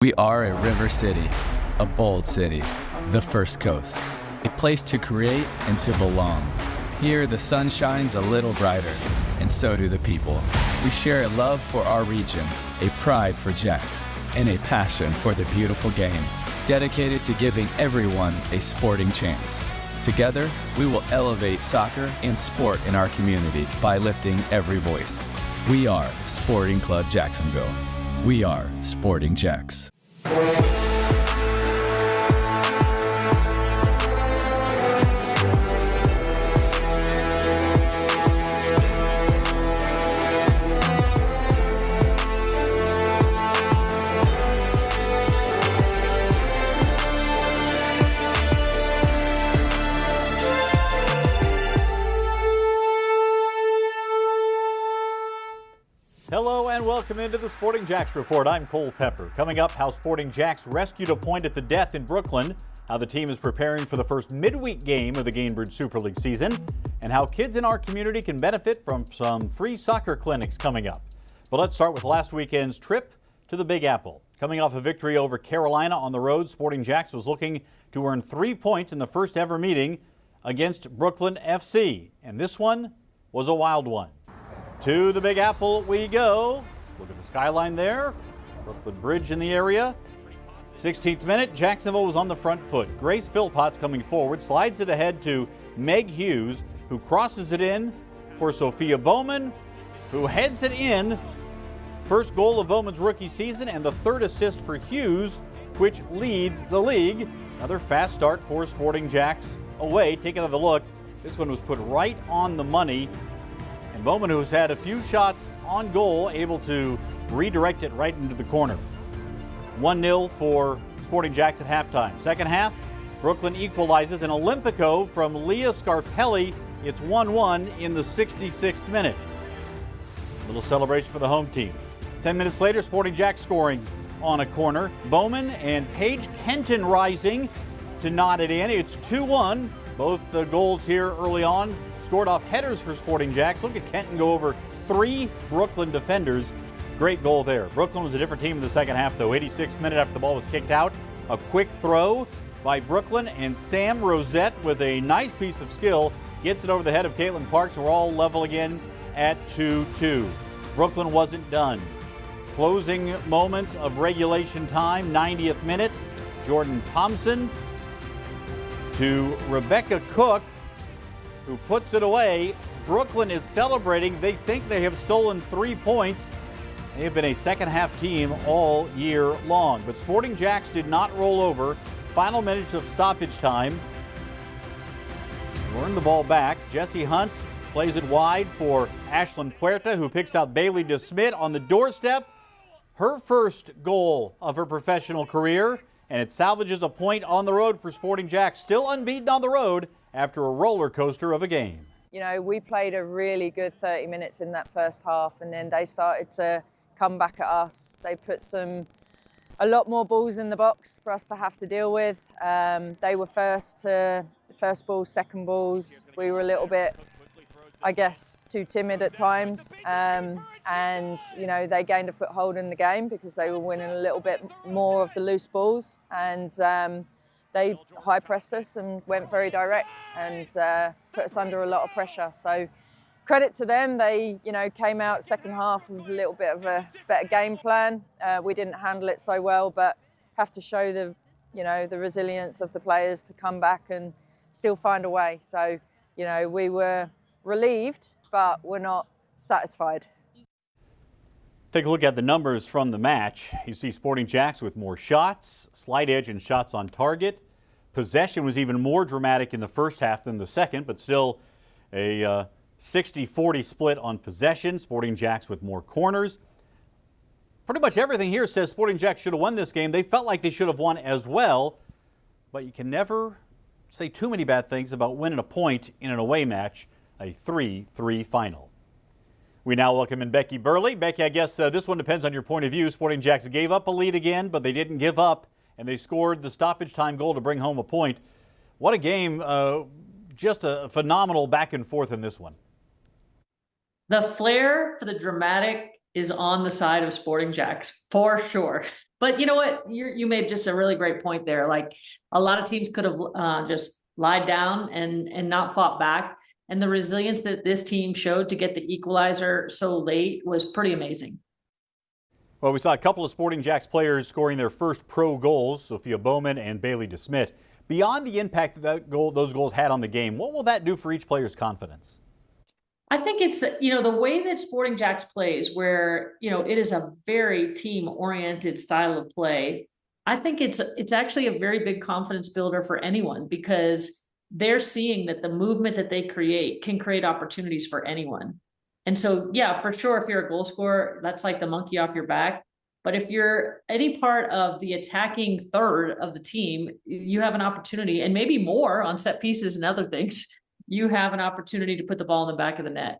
We are a river city, a bold city, the First Coast, a place to create and to belong. Here, the sun shines a little brighter, and so do the people. We share a love for our region, a pride for JAX, and a passion for the beautiful game, dedicated to giving everyone a sporting chance. Together, we will elevate soccer and sport in our community by lifting every voice. We are Sporting Club Jacksonville. We are Sporting JAX. Hello and welcome into the Sporting JAX Report. I'm Cole Pepper. Coming up, how Sporting JAX rescued a point at the death in Brooklyn, how the team is preparing for the first midweek game of the Gainbridge Super League season, and how kids in our community can benefit from some free soccer clinics coming up. But let's start with last weekend's trip to the Big Apple. Coming off a victory over Carolina on the road, Sporting JAX was looking to earn 3 points in the first ever meeting against Brooklyn FC. And this one was a wild one. To the Big Apple we go. Look at the skyline there. Brooklyn Bridge in the area. 16th minute, Jacksonville was on the front foot. Grace Philpotts coming forward, slides it ahead to Meg Hughes, who crosses it in for Sophia Bowman, who heads it in. First goal of Bowman's rookie season and the third assist for Hughes, which leads the league. Another fast start for Sporting JAX away. Take another look. This one was put right on the money. And Bowman, who's had a few shots on goal, able to redirect it right into the corner. 1-0 for Sporting JAX at halftime. Second half, Brooklyn equalizes an Olympico from Leah Scarpelli. It's 1-1 in the 66th minute. Little celebration for the home team. 10 minutes later, Sporting JAX scoring on a corner. Bowman and Paige Kenton rising to knot it in. It's 2-1. Both goals here early on scored off headers for Sporting JAX. Look at Kenton go over 3 Brooklyn defenders. Great goal there. Brooklyn was a different team in the second half, though. 86th minute after the ball was kicked out. A quick throw by Brooklyn, and Sam Rosette with a nice piece of skill gets it over the head of Caitlin Parks. We're all level again at 2-2. Brooklyn wasn't done. Closing moments of regulation time, 90th minute. Jordan Thompson to Rebecca Cook, who puts it away. Brooklyn is celebrating. They think they have stolen 3 points. They have been a second half team all year long. But Sporting JAX did not roll over. Final minutes of stoppage time. Earn the ball back. Jesse Hunt plays it wide for Ashlyn Puerta, who picks out Bailey DeSmit on the doorstep. Her first goal of her professional career, and it salvages a point on the road for Sporting JAX. Still unbeaten on the road after a roller coaster of a game. You know, we played a really good 30 minutes in that first half, and then they started to come back at us. They put a lot more balls in the box for us to have to deal with. They were first balls, second balls. We were a little bit, I guess, too timid at times. And, you know, they gained a foothold in the game because they were winning a little bit more of the loose balls. And they high pressed us and went very direct and put us under a lot of pressure. So credit to them. They, you know, came out second half with a little bit of a better game plan. We didn't handle it so well, but have to show the resilience of the players to come back and still find a way. So, you know, we were relieved, but we're not satisfied. Take a look at the numbers from the match. You see Sporting JAX with more shots, slight edge in shots on target. Possession was even more dramatic in the first half than the second, but still a 60-40 split on possession. Sporting JAX with more corners. Pretty much everything here says Sporting JAX should have won this game. They felt like they should have won as well, but you can never say too many bad things about winning a point in an away match, a 3-3 final. We now welcome in Becky Burleigh. Becky, I guess this one depends on your point of view. Sporting JAX gave up a lead again, but they didn't give up, and they scored the stoppage time goal to bring home a point. What a game. Just a phenomenal back and forth in this one. The flair for the dramatic is on the side of Sporting JAX, for sure. But you know what? You made just a really great point there. Like a lot of teams could have just lied down and not fought back. And the resilience that this team showed to get the equalizer so late was pretty amazing. Well, we saw a couple of Sporting JAX players scoring their first pro goals, Sophia Bowman and Bailey DeSmit. Beyond the impact that those goals had on the game, what will that do for each player's confidence? I think it's, the way that Sporting JAX plays, where, it is a very team-oriented style of play. I think it's actually a very big confidence builder for anyone, because they're seeing that the movement that they create can create opportunities for anyone. And so, yeah, for sure, if you're a goal scorer, that's like the monkey off your back. But if you're any part of the attacking third of the team, you have an opportunity, and maybe more on set pieces and other things. You have an opportunity to put the ball in the back of the net.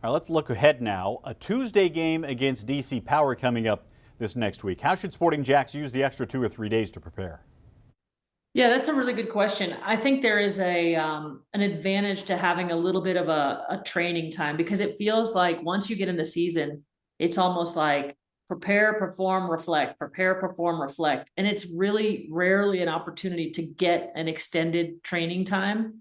All right, let's look ahead now. A Tuesday game against DC Power coming up this next week. How should Sporting JAX use the extra 2 or 3 days to prepare? Yeah, that's a really good question. I think there is an advantage to having a little bit of a training time, because it feels like once you get in the season, it's almost like prepare, perform, reflect, prepare, perform, reflect. And it's really rarely an opportunity to get an extended training time.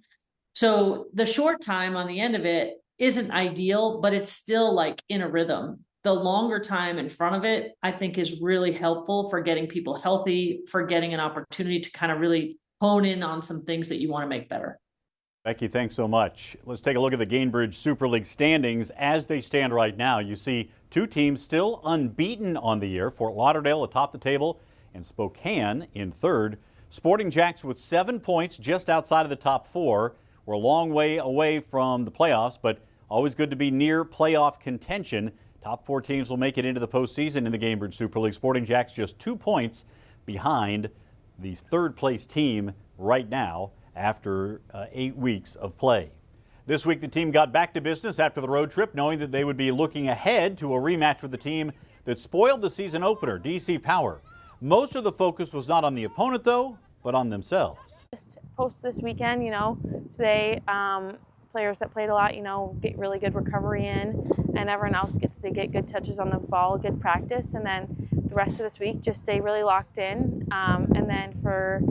So the short time on the end of it isn't ideal, but it's still like in a rhythm. The longer time in front of it, I think, is really helpful for getting people healthy, for getting an opportunity to kind of really hone in on some things that you want to make better. Becky, thanks so much. Let's take a look at the Gainbridge Super League standings as they stand right now. You see 2 teams still unbeaten on the year. Fort Lauderdale atop the table and Spokane in third. Sporting JAX with 7 points just outside of the top 4. We're a long way away from the playoffs, but always good to be near playoff contention. Top 4 teams will make it into the postseason in the Gainbridge Super League. Sporting JAX just 2 points behind the third place team right now after 8 weeks of play. This week the team got back to business after the road trip, knowing that they would be looking ahead to a rematch with the team that spoiled the season opener, DC Power. Most of the focus was not on the opponent though, but on themselves. Just post this weekend, today players that played a lot, get really good recovery in, and everyone else gets to get good touches on the ball, good practice, and then the rest of this week just stay really locked in. And then for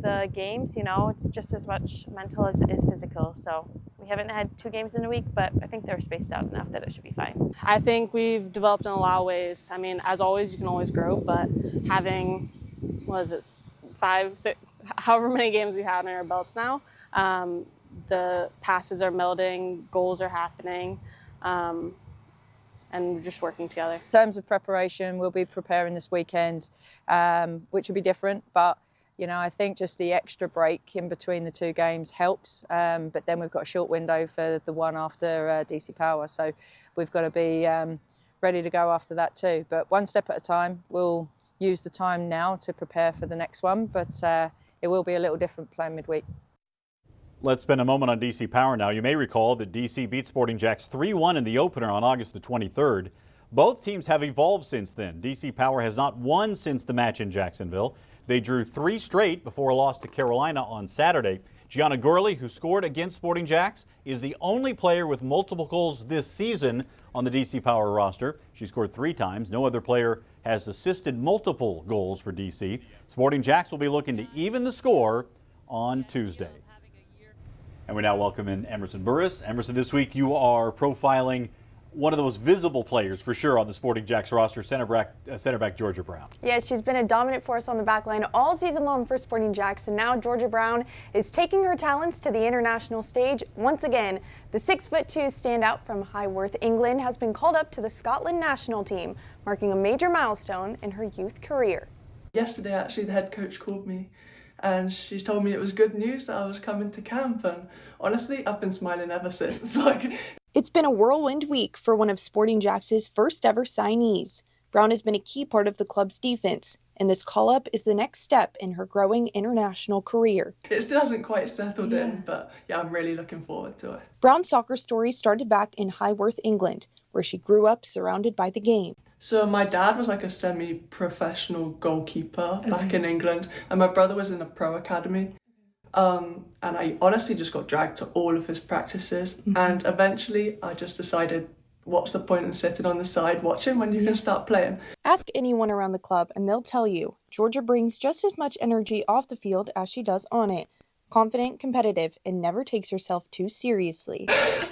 the games, it's just as much mental as it is physical. So we haven't had 2 games in a week, but I think they're spaced out enough that it should be fine. I think we've developed in a lot of ways. I mean, as always, you can always grow, but having, 5, 6, however many games we have in our belts now, the passes are melding, goals are happening, and we're just working together. In terms of preparation, we'll be preparing this weekend, which will be different, but I think just the extra break in between the 2 games helps, but then we've got a short window for the one after DC Power, so we've got to be ready to go after that too. But one step at a time. We'll use the time now to prepare for the next one, but it will be a little different playing midweek. Let's spend a moment on DC Power now. You may recall that DC beat Sporting JAX 3-1 in the opener on August the 23rd. Both teams have evolved since then. DC Power has not won since the match in Jacksonville. They drew 3 straight before a loss to Carolina on Saturday. Gianna Gurley, who scored against Sporting JAX, is the only player with multiple goals this season on the DC Power roster. She scored 3 times. No other player has assisted multiple goals for DC. Sporting JAX will be looking to even the score on Tuesday. And we now welcome in Emerson Burris. Emerson, this week you are profiling one of the most visible players for sure on the Sporting JAX roster, center back Georgia Brown. Yeah, she's been a dominant force on the back line all season long for Sporting JAX, and now Georgia Brown is taking her talents to the international stage. Once again, the 6'2" standout from Highworth, England, has been called up to the Scotland national team, marking a major milestone in her youth career. Yesterday, actually, the head coach called me and she told me it was good news that I was coming to camp, and honestly, I've been smiling ever since. It's been a whirlwind week for one of Sporting JAX's first ever signees. Brown has been a key part of the club's defense, and this call-up is the next step in her growing international career. It still hasn't quite settled in, but yeah, I'm really looking forward to it. Brown's soccer story started back in Highworth, England, where she grew up surrounded by the game. So my dad was like a semi-professional goalkeeper back in England, and my brother was in a pro academy. And I honestly just got dragged to all of his practices, and eventually I just decided what's the point in sitting on the side watching when you can start playing? Ask anyone around the club and they'll tell you, Georgia brings just as much energy off the field as she does on it. Confident, competitive, and never takes herself too seriously.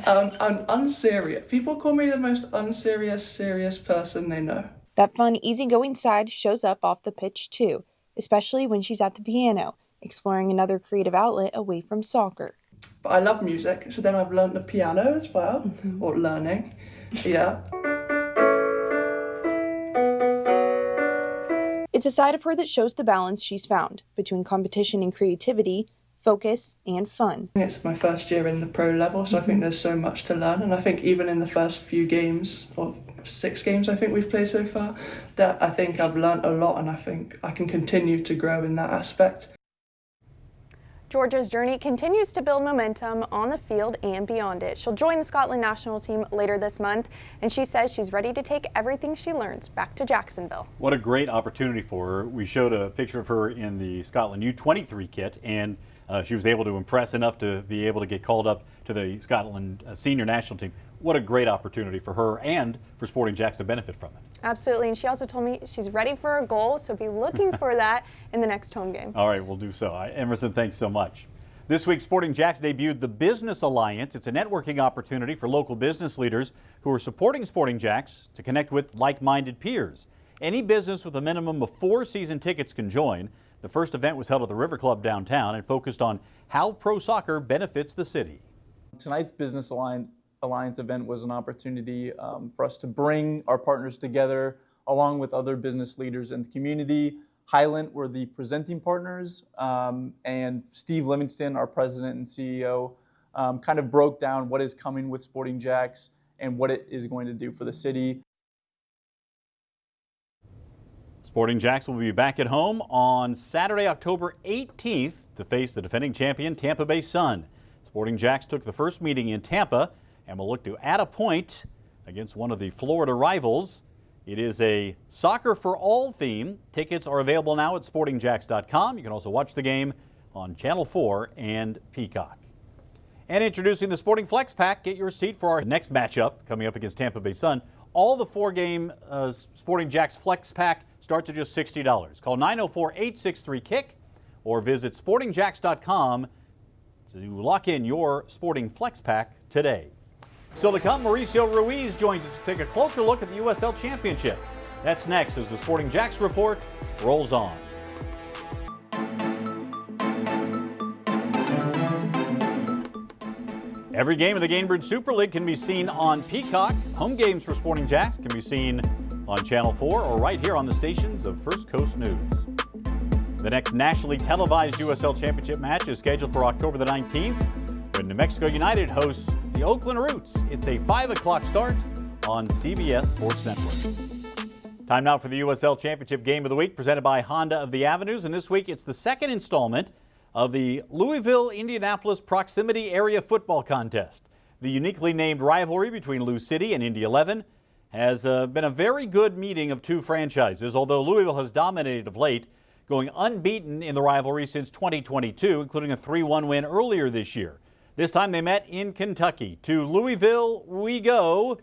I'm unserious. People call me the most unserious, serious person they know. That fun, easygoing side shows up off the pitch too, especially when she's at the piano, exploring another creative outlet away from soccer. But I love music, so then I've learned the piano as well, or learning, yeah. It's a side of her that shows the balance she's found between competition and creativity, focus, and fun. It's my first year in the pro level, so I think there's so much to learn, and I think even in the first few games, or 6 games I think we've played so far, that I think I've learned a lot, and I think I can continue to grow in that aspect. Georgia's journey continues to build momentum on the field and beyond it. She'll join the Scotland national team later this month, and she says she's ready to take everything she learns back to Jacksonville. What a great opportunity for her. We showed a picture of her in the Scotland U23 kit, and she was able to impress enough to be able to get called up to the Scotland senior national team. What a great opportunity for her and for Sporting JAX to benefit from it. Absolutely, and she also told me she's ready for a goal, so be looking for that in the next home game. All right, we'll do so. Emerson, thanks so much. This week, Sporting JAX debuted the Business Alliance. It's a networking opportunity for local business leaders who are supporting Sporting JAX to connect with like-minded peers. Any business with a minimum of 4 season tickets can join. The first event was held at the River Club downtown and focused on how pro soccer benefits the city. Tonight's Business Alliance event was an opportunity for us to bring our partners together along with other business leaders in the community. Highland were the presenting partners, and Steve Livingston, our president and CEO, kind of broke down what is coming with Sporting JAX and what it is going to do for the city. Sporting JAX will be back at home on Saturday, October 18th to face the defending champion Tampa Bay Sun. Sporting JAX took the first meeting in Tampa and will look to add a point against one of the Florida rivals. It is a Soccer for All theme. Tickets are available now at sportingjax.com. You can also watch the game on Channel 4 and Peacock. And introducing the Sporting Flex Pack. Get your seat for our next matchup coming up against Tampa Bay Sun. All the 4-game Sporting JAX Flex Pack starts at just $60. Call 904-863-KICK or visit sportingjax.com to lock in your Sporting Flex Pack today. Still to come, Mauricio Ruiz joins us to take a closer look at the USL Championship. That's next as the Sporting JAX Report rolls on. Every game of the Gainbridge Super League can be seen on Peacock. Home games for Sporting JAX can be seen on Channel 4 or right here on the stations of First Coast News. The next nationally televised USL Championship match is scheduled for October the 19th when New Mexico United hosts the Oakland Roots. It's a 5 o'clock start on CBS Sports Network. Time now for the USL Championship Game of the Week presented by Honda of the Avenues. And this week it's the second installment of the Louisville-Indianapolis Proximity Area Football Contest. The uniquely named rivalry between Lou City and Indy 11 has been a very good meeting of two franchises, although Louisville has dominated of late, going unbeaten in the rivalry since 2022, including a 3-1 win earlier this year. This time they met in Kentucky. To Louisville we go.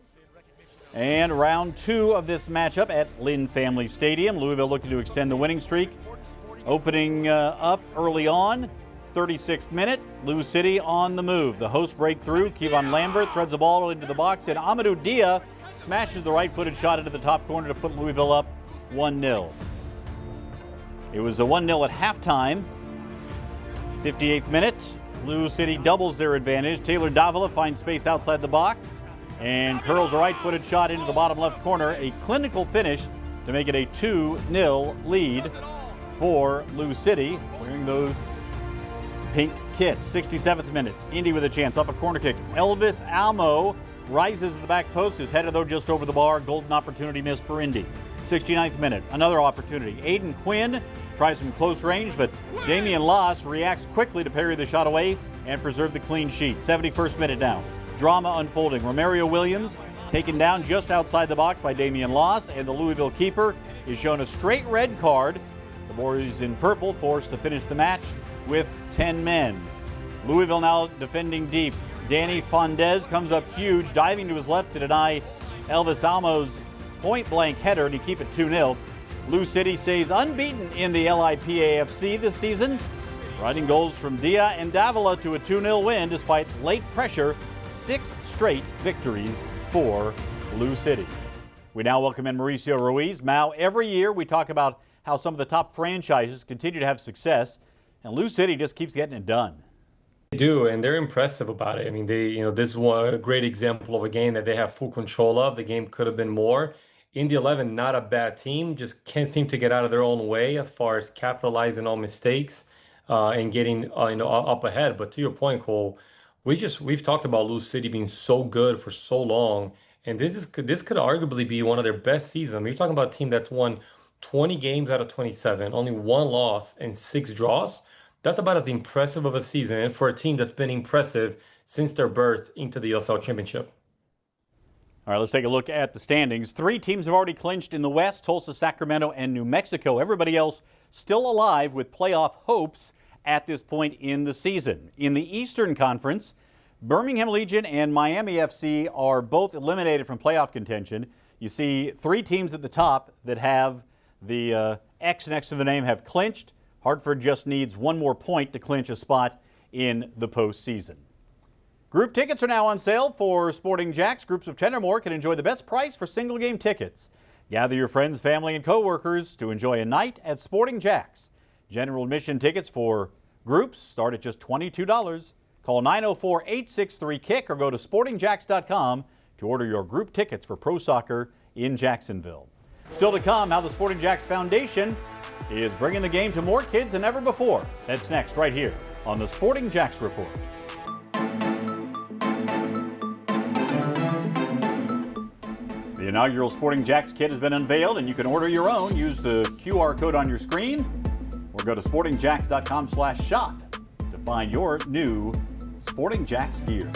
And round 2 of this matchup at Lynn Family Stadium. Louisville looking to extend the winning streak. Opening up early on, 36th minute, Lou City on the move. The hosts break through. Kevon Lambert threads the ball into the box, and Amadou Dia smashes the right-footed shot into the top corner to put Louisville up 1-0. It was a 1-0 at halftime. 58th minute, Lou City doubles their advantage. Taylor Davila finds space outside the box and curls a right-footed shot into the bottom left corner. A clinical finish to make it a 2-0 lead for Lou City, wearing those pink kits. 67th minute, Indy with a chance off a corner kick. Elvis Almo rises to the back post. His header, though, just over the bar. Golden opportunity missed for Indy. 69th minute, another opportunity. Aiden Quinn tries from close range, but Damian Loss reacts quickly to parry the shot away and preserve the clean sheet. 71st minute now. Drama unfolding. Romario Williams taken down just outside the box by Damian Loss, and the Louisville keeper is shown a straight red card. The boys in purple forced to finish the match with 10 men. Louisville now defending deep. Danny Fondez comes up huge, diving to his left to deny Elvis Almo's point-blank header to keep it 2-0. Lou City stays unbeaten in the LIPAFC this season, riding goals from Dia and Davila to a 2-0 win despite late pressure. 6 straight victories for Lou City. We now welcome in Mauricio Ruiz. Mau, every year we talk about how some of the top franchises continue to have success, and Lou City just keeps getting it done. They do, and they're impressive about it. I mean, this is a great example of a game that they have full control of. The game could have been more. Indy 11, not a bad team, just can't seem to get out of their own way as far as capitalizing on mistakes and getting up ahead. But to your point, Cole, we've talked about Lou City being so good for so long, and this could arguably be one of their best seasons. I mean, you're talking about a team that's won 20 games out of 27, only 1 loss and 6 draws. That's about as impressive of a season, and for a team that's been impressive since their birth into the USL Championship. All right, let's take a look at the standings. 3 teams have already clinched in the West: Tulsa, Sacramento, and New Mexico. Everybody else still alive with playoff hopes at this point in the season. In the Eastern Conference, Birmingham Legion and Miami FC are both eliminated from playoff contention. You see 3 teams at the top that have the X next to the name have clinched. Hartford just needs 1 more point to clinch a spot in the postseason. Group tickets are now on sale for Sporting JAX. Groups of 10 or more can enjoy the best price for single game tickets. Gather your friends, family, and coworkers to enjoy a night at Sporting JAX. General admission tickets for groups start at just $22. Call 904-863-KICK or go to sportingjax.com to order your group tickets for pro soccer in Jacksonville. Still to come, how the Sporting JAX Foundation is bringing the game to more kids than ever before. That's next right here on the Sporting JAX Report. The inaugural Sporting JAX kit has been unveiled, and you can order your own. Use the QR code on your screen or go to sportingjax.com/shop to find your new Sporting JAX gear.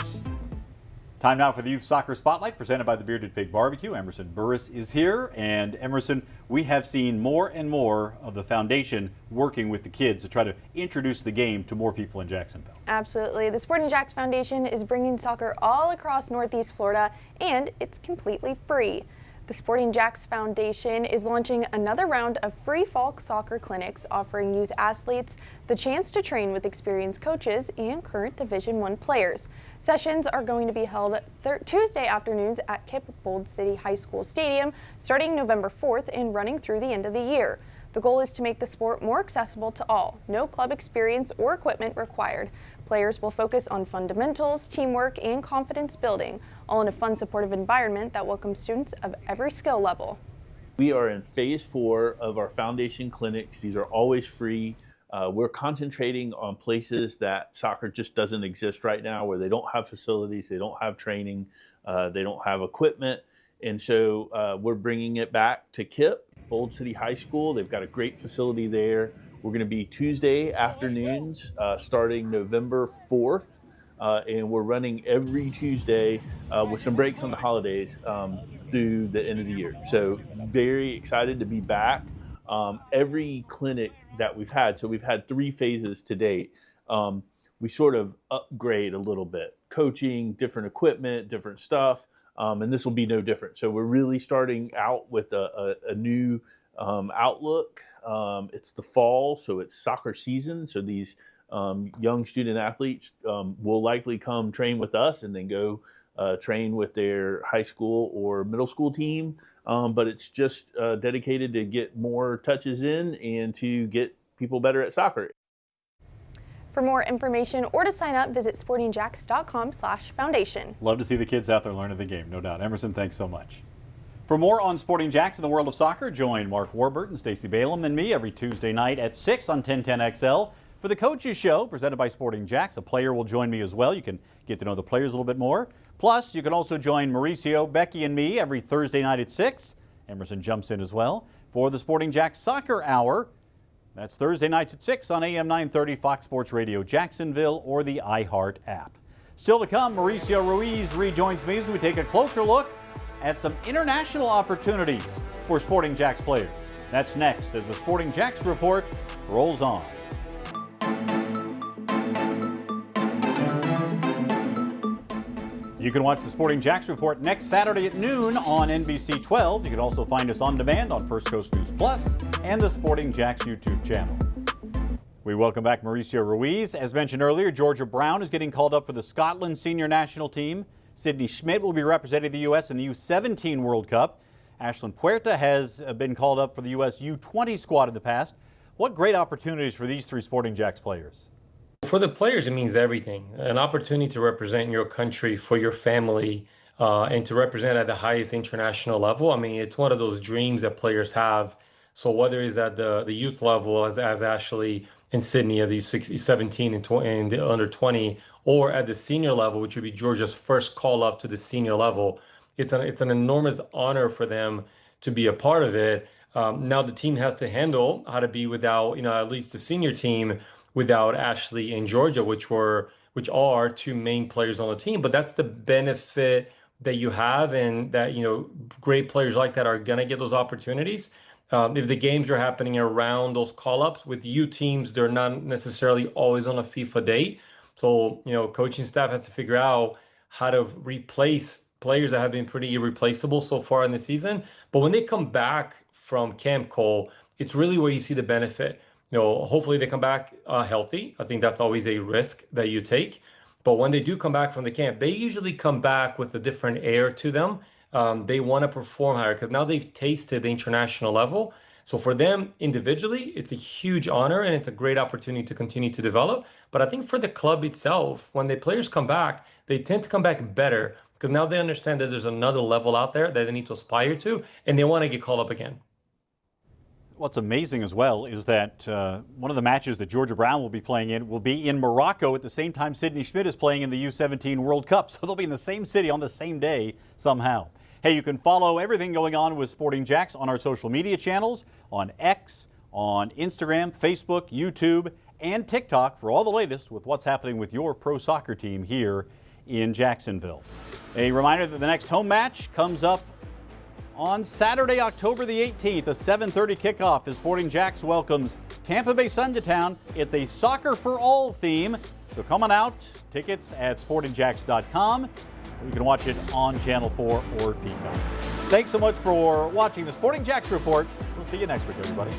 Time now for the Youth Soccer Spotlight, presented by the Bearded Pig Barbecue. Emerson Burris is here. And Emerson, we have seen more and more of the foundation working with the kids to try to introduce the game to more people in Jacksonville. Absolutely. The Sporting JAX Foundation is bringing soccer all across Northeast Florida, and it's completely free. The Sporting JAX Foundation is launching another round of free fall soccer clinics, offering youth athletes the chance to train with experienced coaches and current Division I players. Sessions are going to be held Tuesday afternoons at Bold City High School Stadium, starting November 4th and running through the end of the year. The goal is to make the sport more accessible to all. No club experience or equipment required. Players will focus on fundamentals, teamwork, and confidence building, all in a fun, supportive environment that welcomes students of every skill level. We are in phase 4 of our foundation clinics. These are always free. We're concentrating on places that soccer just doesn't exist right now, where they don't have facilities, they don't have training, they don't have equipment. And so we're bringing it back to KIPP, Bold City High School. They've got a great facility there. We're going to be Tuesday afternoons starting November 4th, and we're running every Tuesday with some breaks on the holidays through the end of the year. So very excited to be back. Every clinic that we've had, so we've had 3 phases to date, we sort of upgrade a little bit. Coaching, different equipment, different stuff, and this will be no different. So we're really starting out with a new outlook. It's the fall, so it's soccer season. So these young student athletes will likely come train with us and then go train with their high school or middle school team. But it's just dedicated to get more touches in and to get people better at soccer. For more information or to sign up, visit sportingjax.com/foundation. Love to see the kids out there learning the game, no doubt. Emerson, thanks so much. For more on Sporting JAX in the world of soccer, join Mark Warburton, Stacey Balaam, and me every Tuesday night at 6 on 1010XL for the Coaches Show, presented by Sporting JAX. A player will join me as well. You can get to know the players a little bit more. Plus, you can also join Mauricio, Becky, and me every Thursday night at 6. Emerson jumps in as well for the Sporting JAX Soccer Hour. That's Thursday nights at 6 on AM 930, Fox Sports Radio Jacksonville, or the iHeart app. Still to come, Mauricio Ruiz rejoins me as we take a closer look at some international opportunities for Sporting JAX players. That's next as the Sporting JAX Report rolls on. You can watch the Sporting JAX Report next Saturday at noon on NBC 12. You can also find us on demand on First Coast News Plus and the Sporting JAX YouTube channel. We welcome back Mauricio Ruiz. As mentioned earlier, Georgia Brown is getting called up for the Scotland senior national team. Sydney Schmidt will be representing the U.S. in the U17 World Cup. Ashlyn Puerta has been called up for the U.S. U20 squad in the past. What great opportunities for these three Sporting JAX players. For the players, it means everything. An opportunity to represent your country for your family and to represent at the highest international level. I mean, it's one of those dreams that players have. So whether it's at the youth level, as Ashley in Sydney at the U17 and the under 20, or at the senior level, which would be Georgia's first call up to the senior level, it's an enormous honor for them to be a part of it. Now the team has to handle how to be without, at least the senior team, without Ashley and Georgia, which are two main players on the team. But that's the benefit that you have, and that, great players like that are going to get those opportunities. If the games are happening around those call-ups with U teams, they're not necessarily always on a FIFA date. So, coaching staff has to figure out how to replace players that have been pretty irreplaceable so far in the season. But when they come back from Camp Cole, it's really where you see the benefit. Hopefully they come back healthy. I think that's always a risk that you take. But when they do come back from the camp, they usually come back with a different air to them. They want to perform higher because now they've tasted the international level. So for them individually, it's a huge honor and it's a great opportunity to continue to develop. But I think for the club itself, when the players come back, they tend to come back better because now they understand that there's another level out there that they need to aspire to, and they want to get called up again. What's amazing as well is that one of the matches that Georgia Brown will be playing in will be in Morocco at the same time Sydney Schmidt is playing in the U17 World Cup. So they'll be in the same city on the same day somehow. Hey, you can follow everything going on with Sporting JAX on our social media channels, on X, on Instagram, Facebook, YouTube, and TikTok for all the latest with what's happening with your pro soccer team here in Jacksonville. A reminder that the next home match comes up on Saturday, October the 18th, a 7:30 kickoff as Sporting JAX welcomes Tampa Bay Sun to town. It's a Soccer for All theme, so come on out. Tickets at sportingjax.com. You can watch it on Channel 4 or Peacock. Thanks so much for watching the Sporting JAX Report. We'll see you next week, everybody.